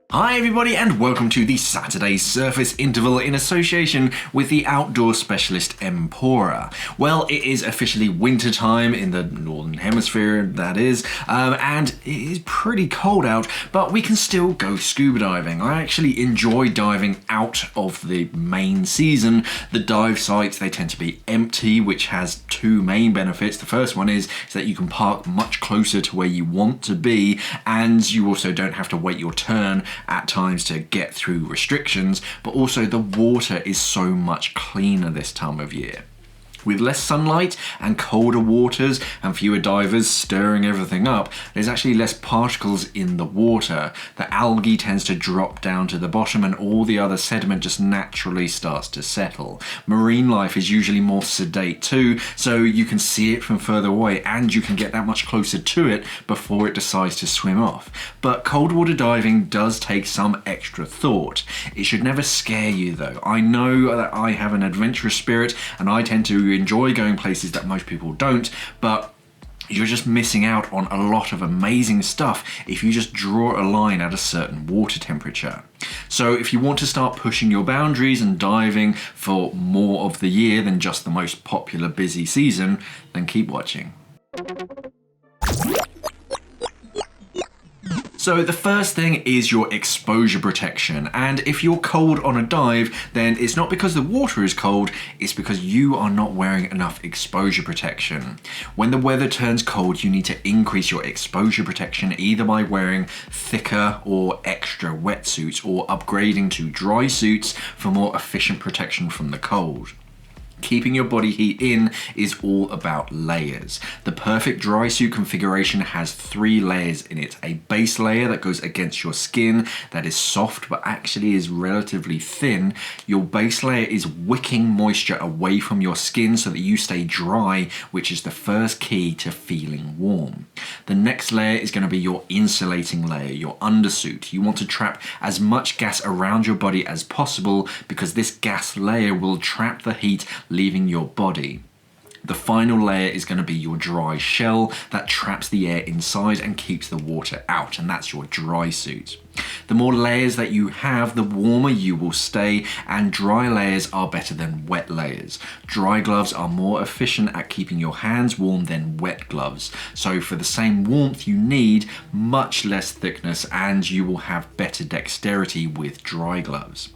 Hi everybody and welcome to the Saturday Surface Interval in association with the outdoor specialist Mpora. Well, it is officially winter time in the northern hemisphere, that is, and it is pretty cold out, but we can still go scuba diving. I actually enjoy diving out of the main season. The dive sites, they tend to be empty, which has two main benefits. The first one is that you can park much closer to where you want to be, and you also don't have to wait your turn at times to get through restrictions, but also the water is so much cleaner this time of year. With less sunlight and colder waters and fewer divers stirring everything up, there's actually less particles in the water. The algae tends to drop down to the bottom and all the other sediment just naturally starts to settle. Marine life is usually more sedate too, so you can see it from further away and you can get that much closer to it before it decides to swim off. But cold water diving does take some extra thought. It should never scare you though. I know that I have an adventurous spirit and I tend to enjoy going places that most people don't, but you're just missing out on a lot of amazing stuff if you just draw a line at a certain water temperature. So if you want to start pushing your boundaries and diving for more of the year than just the most popular busy season, then keep watching. So the first thing is your exposure protection, and if you're cold on a dive, then it's not because the water is cold, it's because you are not wearing enough exposure protection. When the weather turns cold, you need to increase your exposure protection either by wearing thicker or extra wetsuits or upgrading to dry suits for more efficient protection from the cold. Keeping your body heat in is all about layers. The perfect dry suit configuration has 3 layers in it. A base layer that goes against your skin that is soft but actually is relatively thin. Your base layer is wicking moisture away from your skin so that you stay dry, which is the first key to feeling warm. The next layer is going to be your insulating layer, your undersuit. You want to trap as much gas around your body as possible because this gas layer will trap the heat leaving your body. The final layer is going to be your dry shell that traps the air inside and keeps the water out, and that's your dry suit. The more layers that you have, the warmer you will stay, and dry layers are better than wet layers. Dry gloves are more efficient at keeping your hands warm than wet gloves. So for the same warmth you need much less thickness and you will have better dexterity with dry gloves.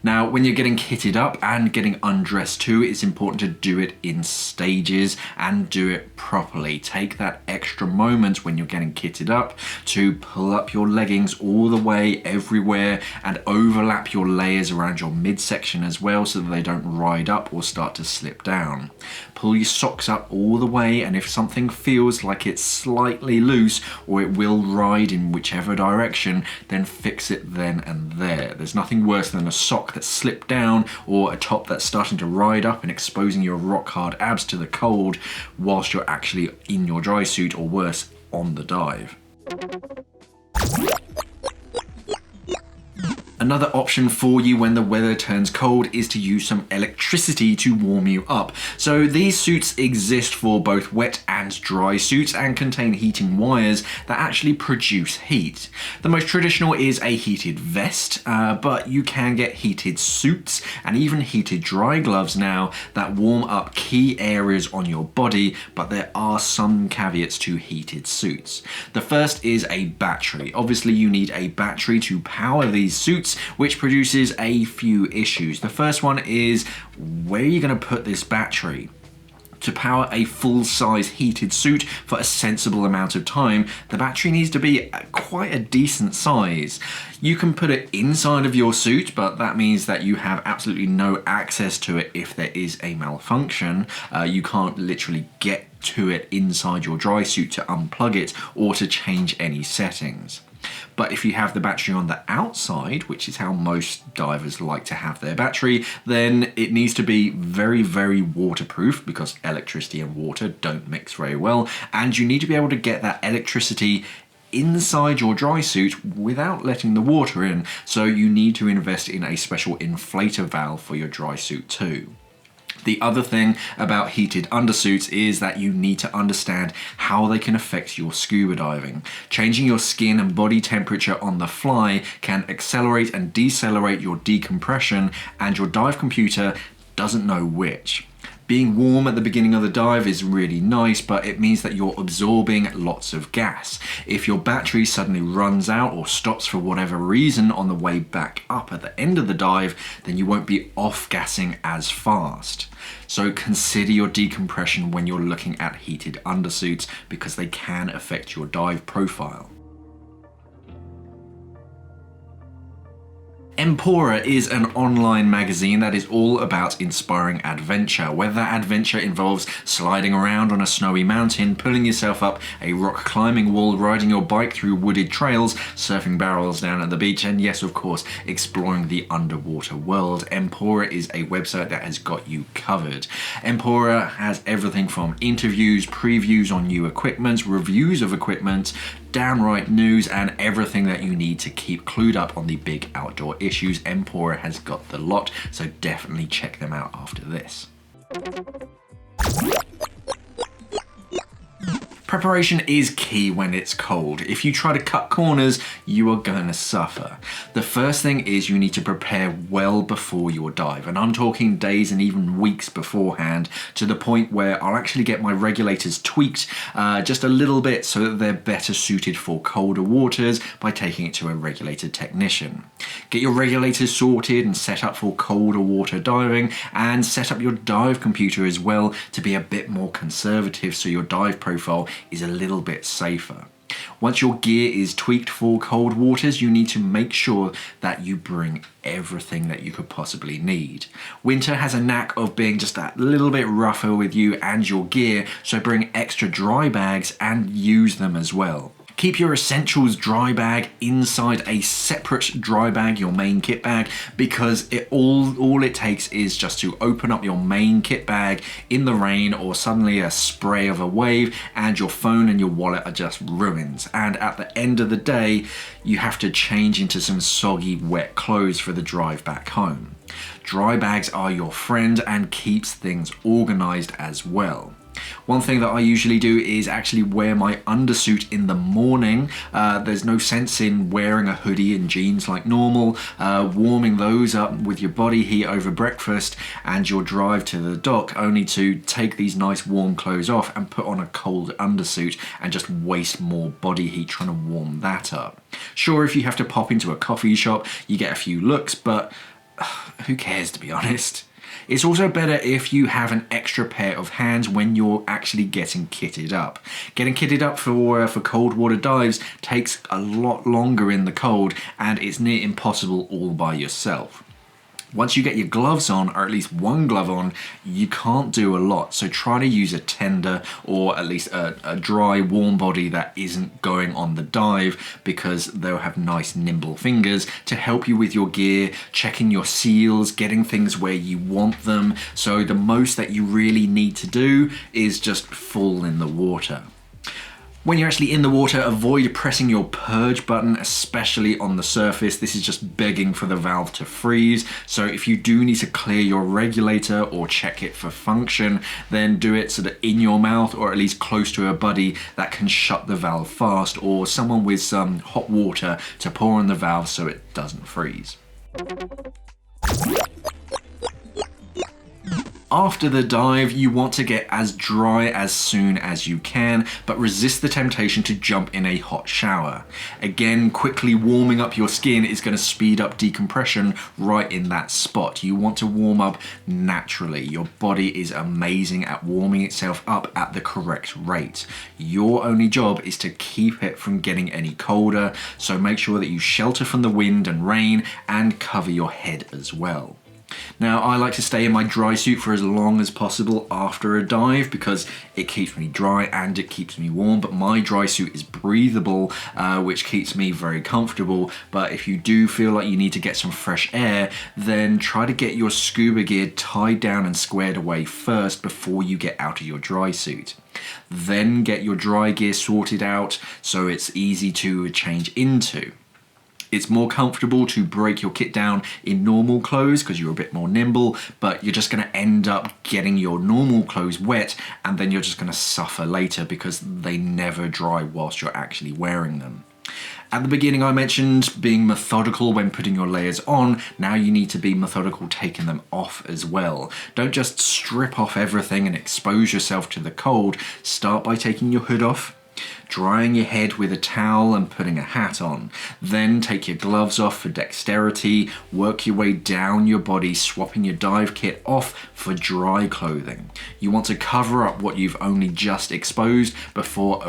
Now, when you're getting kitted up and getting undressed too, it's important to do it in stages and do it properly. Take that extra moment when you're getting kitted up to pull up your leggings all the way everywhere and overlap your layers around your midsection as well so that they don't ride up or start to slip down. Pull your socks up all the way, and if something feels like it's slightly loose or it will ride in whichever direction, then fix it then and there. There's nothing worse than a sock that's slipped down or a top that's starting to ride up and exposing your rock hard abs to the cold whilst you're actually in your dry suit or worse, on the dive. Another option for you when the weather turns cold is to use some electricity to warm you up. So these suits exist for both wet and dry suits and contain heating wires that actually produce heat. The most traditional is a heated vest, but you can get heated suits and even heated dry gloves now that warm up key areas on your body, but there are some caveats to heated suits. The first is a battery. Obviously you need a battery to power these suits, which produces a few issues. The first one is, where are you going to put this battery? To power a full-size heated suit for a sensible amount of time, the battery needs to be quite a decent size. You can put it inside of your suit, but that means that you have absolutely no access to it if there is a malfunction. You can't literally get to it inside your dry suit to unplug it or to change any settings. But if you have the battery on the outside, which is how most divers like to have their battery, then it needs to be very, very waterproof because electricity and water don't mix very well. And you need to be able to get that electricity inside your dry suit without letting the water in. So you need to invest in a special inflator valve for your dry suit too. The other thing about heated undersuits is that you need to understand how they can affect your scuba diving. Changing your skin and body temperature on the fly can accelerate and decelerate your decompression, and your dive computer doesn't know which. Being warm at the beginning of the dive is really nice, but it means that you're absorbing lots of gas. If your battery suddenly runs out or stops for whatever reason on the way back up at the end of the dive, then you won't be off-gassing as fast. So consider your decompression when you're looking at heated undersuits, because they can affect your dive profile. Mpora is an online magazine that is all about inspiring adventure. Whether that adventure involves sliding around on a snowy mountain, pulling yourself up a rock climbing wall, riding your bike through wooded trails, surfing barrels down at the beach, and yes, of course, exploring the underwater world, Mpora is a website that has got you covered. Mpora has everything from interviews, previews on new equipment, reviews of equipment, downright news, and everything that you need to keep clued up on the big outdoor issues. Mpora has got the lot, so definitely check them out after this. Preparation is key when it's cold. If you try to cut corners, you are going to suffer. The first thing is you need to prepare well before your dive, and I'm talking days and even weeks beforehand, to the point where I'll actually get my regulators tweaked just a little bit so that they're better suited for colder waters by taking it to a regulator technician. Get your regulators sorted and set up for colder water diving, and set up your dive computer as well to be a bit more conservative so your dive profile is a little bit safer. Once your gear is tweaked for cold waters, you need to make sure that you bring everything that you could possibly need. Winter has a knack of being just that little bit rougher with you and your gear, so bring extra dry bags and use them as well. Keep your essentials dry bag inside a separate dry bag, your main kit bag, because all it takes is just to open up your main kit bag in the rain or suddenly a spray of a wave, and your phone and your wallet are just ruins. And at the end of the day, you have to change into some soggy, wet clothes for the drive back home. Dry bags are your friend and keeps things organized as well. One thing that I usually do is actually wear my undersuit in the morning. There's no sense in wearing a hoodie and jeans like normal, warming those up with your body heat over breakfast and your drive to the dock, only to take these nice warm clothes off and put on a cold undersuit and just waste more body heat trying to warm that up. Sure, if you have to pop into a coffee shop, you get a few looks, but who cares, to be honest? It's also better if you have an extra pair of hands when you're actually getting kitted up. Getting kitted up for cold water dives takes a lot longer in the cold, and it's near impossible all by yourself. Once you get your gloves on, or at least one glove on, you can't do a lot. So try to use a tender or at least a dry, warm body that isn't going on the dive, because they'll have nice, nimble fingers to help you with your gear, checking your seals, getting things where you want them. So the most that you really need to do is just fall in the water. When you're actually in the water, avoid pressing your purge button, especially on the surface. This is just begging for the valve to freeze. So if you do need to clear your regulator or check it for function, then do it sort of in your mouth, or at least close to a buddy that can shut the valve fast, or someone with some hot water to pour on the valve so it doesn't freeze. After the dive, you want to get as dry as soon as you can, but resist the temptation to jump in a hot shower. Again, quickly warming up your skin is going to speed up decompression right in that spot. You want to warm up naturally. Your body is amazing at warming itself up at the correct rate. Your only job is to keep it from getting any colder, so make sure that you shelter from the wind and rain and cover your head as well. Now, I like to stay in my dry suit for as long as possible after a dive because it keeps me dry and it keeps me warm, but my dry suit is breathable, which keeps me very comfortable. But if you do feel like you need to get some fresh air, then try to get your scuba gear tied down and squared away first before you get out of your dry suit. Then get your dry gear sorted out so it's easy to change into. It's more comfortable to break your kit down in normal clothes because you're a bit more nimble, but you're just going to end up getting your normal clothes wet, and then you're just going to suffer later because they never dry whilst you're actually wearing them. At the beginning I mentioned being methodical when putting your layers on. Now you need to be methodical taking them off as well. Don't just strip off everything and expose yourself to the cold. Start by taking your hood off, drying your head with a towel and putting a hat on. Then take your gloves off for dexterity, work your way down your body, swapping your dive kit off for dry clothing. You want to cover up what you've only just exposed before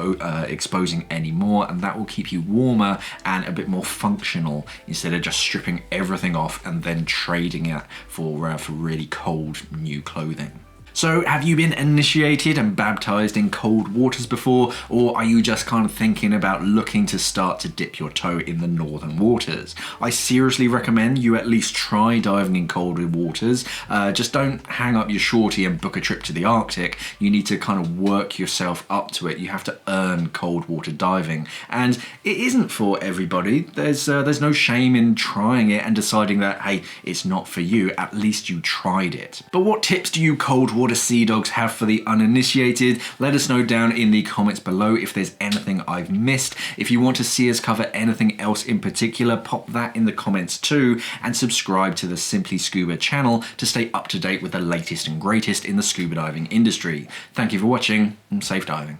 exposing any more, and that will keep you warmer and a bit more functional instead of just stripping everything off and then trading it for really cold new clothing. So have you been initiated and baptized in cold waters before, or are you just kind of thinking about looking to start to dip your toe in the northern waters? I seriously recommend you at least try diving in colder waters. Just don't hang up your shorty and book a trip to the Arctic. You need to kind of work yourself up to it. You have to earn cold water diving, and it isn't for everybody. There's no shame in trying it and deciding that, hey, it's not for you. At least you tried it. But what tips do you cold water sea dogs have for the uninitiated? Let us know down in the comments below if there's anything I've missed. If you want to see us cover anything else in particular, pop that in the comments too, and subscribe to the Simply Scuba channel to stay up to date with the latest and greatest in the scuba diving industry. Thank you for watching, and safe diving.